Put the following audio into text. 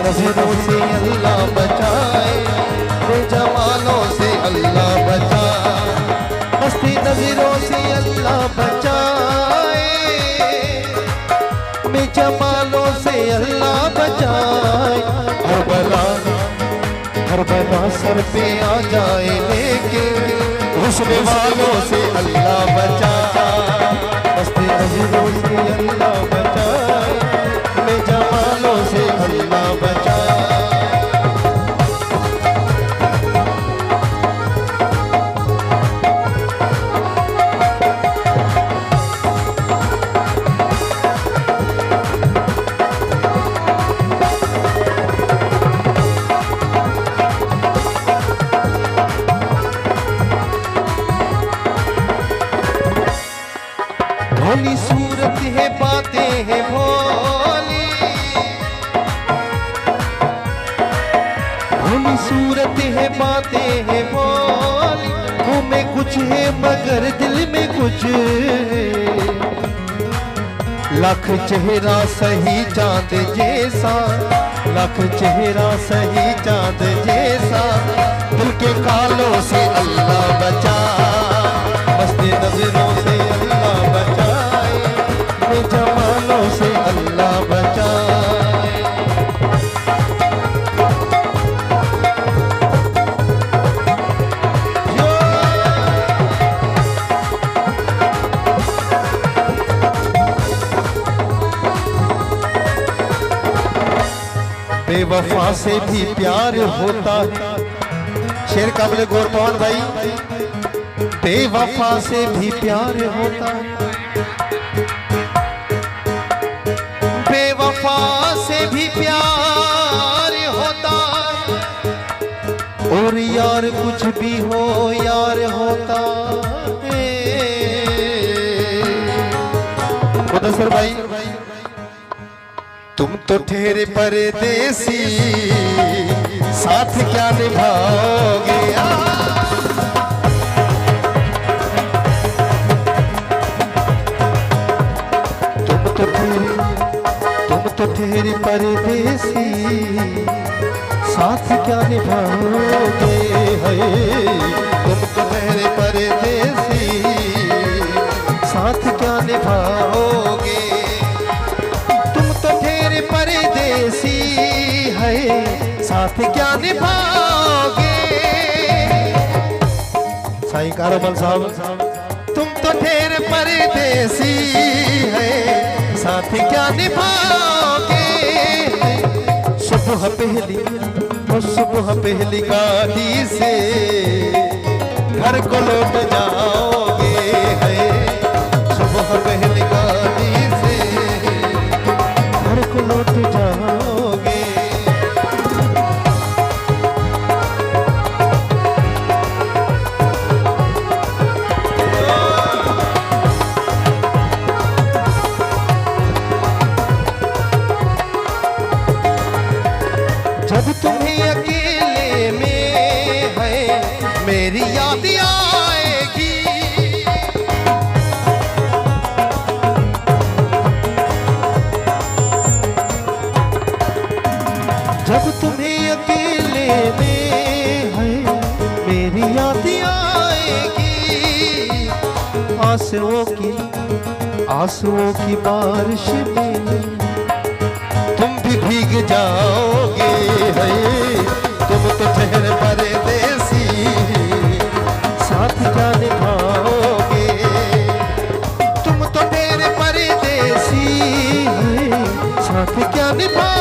नजरों से अल्लाह बचाए, बेजमालों से अल्लाह बचाए, मस्ती नजरों से अल्लाह बचाए, बेजमालों से अल्लाह बचाए। हर बला सर पे आ जाए लेकिन हुस्न वालों से अल्लाह बचाए, मस्ती नजरों से अल्लाह बचाए, बेजमालों से अल्लाह बचाए। भोली सूरत है बातें हैं भोली, भोली सूरत है बातें हैं भोली, मुँह में कुछ है मगर दिल में कुछ, लाख चेहरा सही चांद जैसा, लाख चेहरा सही चांद जैसा, दिल के कालों से अल्लाह बचा, मस्ती नजरों से अल्लाह बचाए, जमानों से अल्लाह बचाए। बेवफा से भी प्यार होता है, शेर काबिल गौर पवन भाई, बेवफा से भी प्यार होता है, बेवफा से भी प्यार होता है, और यार कुछ भी हो यार होता है। मुदस्सिर भाई, तुम तो ठहरे परदेसी, साथ क्या निभाओगे, तुम तो ठहरे परदेसी, साथ क्या निभाओगे, है तुम तो ठहरे परदेसी, साथ क्या निभाओगे, तुम तो ठहरे परदेसी है, साथ क्या निभाओगे। साईं कारोमल साहब, तुम तो ठहरे परदेसी है, साथ क्या निभाओगे, सुबह पहली वो सुबह पहली गाड़ी से घर को लौट जाओगे, है सुबह पहली गाड़ी से घर को लौट जाओगे। जब तुम्हें अकेले में है मेरी याद आएगी, जब तुम्हें अकेले में है मेरी याद आएगी, आंसुओं की बारिश में तुम भी भीग जाओगे, है तुम तो ठहरे परदेसी, साथ क्या निभाओगे, तुम तो ठहरे परदेसी, साथ क्या निभाओगे।